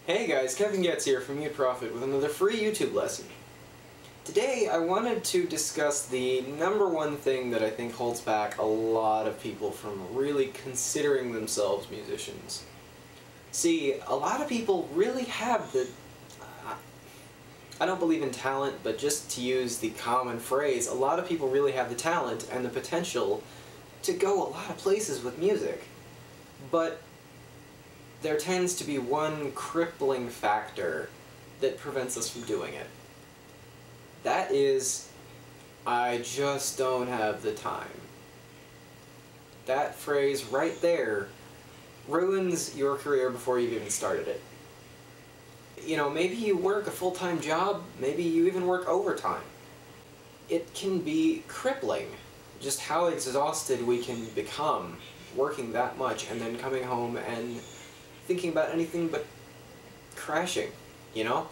Hey guys, Kevin Goetz here from Mute Profit with another free YouTube lesson. Today I wanted to discuss the number one thing that I think holds back a lot of people from really considering themselves musicians. See, a lot of people really have the... I don't believe in talent, but just to use the common phrase, a lot of people really have the talent and the potential to go a lot of places with music. But there tends to be one crippling factor that prevents us from doing it. That is, I just don't have the time. That phrase right there ruins your career before you've even started it. You know, maybe you work a full-time job, maybe you even work overtime. It can be crippling just how exhausted we can become working that much and then coming home and thinking about anything but crashing, you know?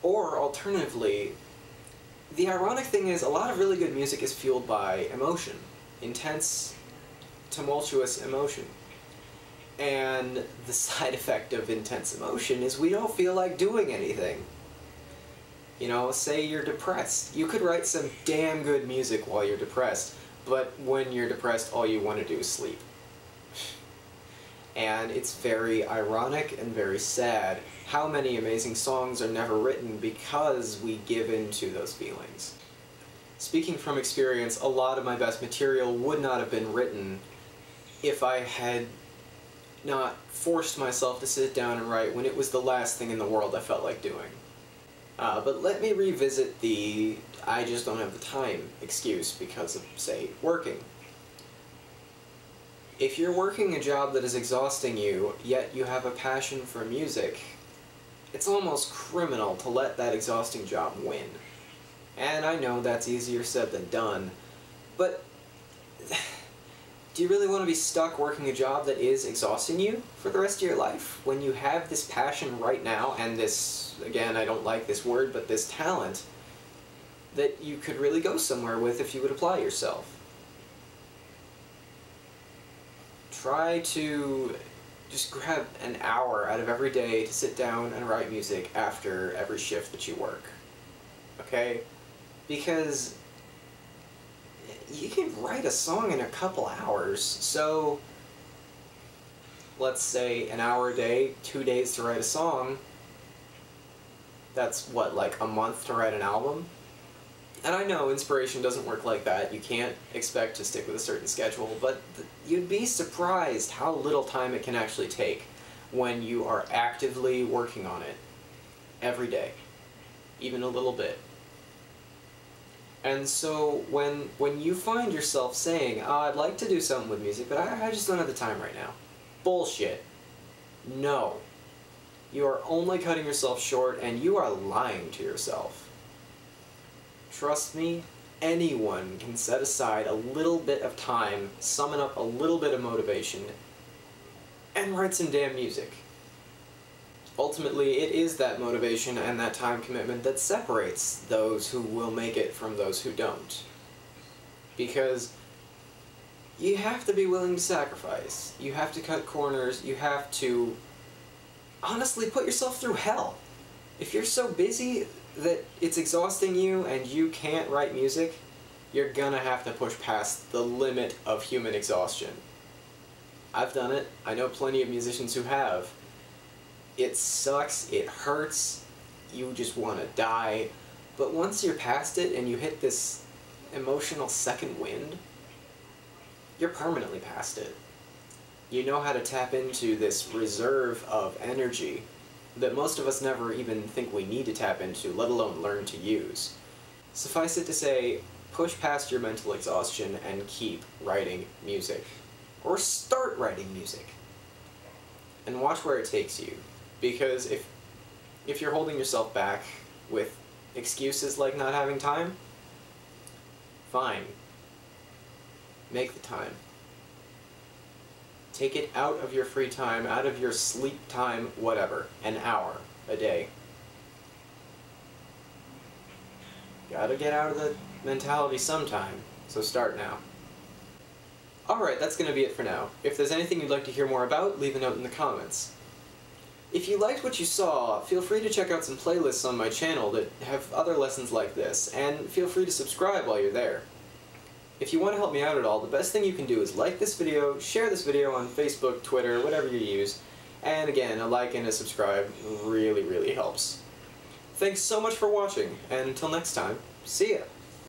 Or alternatively, the ironic thing is a lot of really good music is fueled by emotion. Intense, tumultuous emotion. And the side effect of intense emotion is we don't feel like doing anything. You know, say you're depressed. You could write some damn good music while you're depressed, but when you're depressed, all you want to do is sleep. And it's very ironic and very sad how many amazing songs are never written because we give in to those feelings. Speaking from experience, a lot of my best material would not have been written if I had not forced myself to sit down and write when it was the last thing in the world I felt like doing. But let me revisit the I just don't have the time excuse because of, say, working. If you're working a job that is exhausting you, yet you have a passion for music, it's almost criminal to let that exhausting job win. And I know that's easier said than done, but do you really want to be stuck working a job that is exhausting you for the rest of your life when you have this passion right now and this, again, I don't like this word, but this talent that you could really go somewhere with if you would apply yourself? Try to just grab an hour out of every day to sit down and write music after every shift that you work. Okay? Because you can write a song in a couple hours, so let's say an hour a day, 2 days to write a song. That's what, like a month to write an album? And I know inspiration doesn't work like that. You can't expect to stick with a certain schedule, but you'd be surprised how little time it can actually take when you are actively working on it every day, even a little bit. And so when you find yourself saying, oh, I'd like to do something with music, but I just don't have the time right now. Bullshit. No. You are only cutting yourself short, and you are lying to yourself. Trust me, anyone can set aside a little bit of time, summon up a little bit of motivation, and write some damn music. Ultimately, it is that motivation and that time commitment that separates those who will make it from those who don't. Because you have to be willing to sacrifice. You have to cut corners. You have to honestly put yourself through hell. If you're so busy that it's exhausting you and you can't write music, you're gonna have to push past the limit of human exhaustion. I've done it. I know plenty of musicians who have. It sucks, it hurts, you just want to die, but once you're past it and you hit this emotional second wind, you're permanently past it. You know how to tap into this reserve of energy that most of us never even think we need to tap into, let alone learn to use. Suffice it to say, push past your mental exhaustion and keep writing music. Or start writing music. And watch where it takes you. Because if you're holding yourself back with excuses like not having time, fine. Make the time. Take it out of your free time, out of your sleep time, whatever. An hour a day. Gotta get out of the mentality sometime, so start now. Alright, that's going to be it for now. If there's anything you'd like to hear more about, leave a note in the comments. If you liked what you saw, feel free to check out some playlists on my channel that have other lessons like this, and feel free to subscribe while you're there. If you want to help me out at all, the best thing you can do is like this video, share this video on Facebook, Twitter, whatever you use, and again, a like and a subscribe really, really helps. Thanks so much for watching, and until next time, see ya!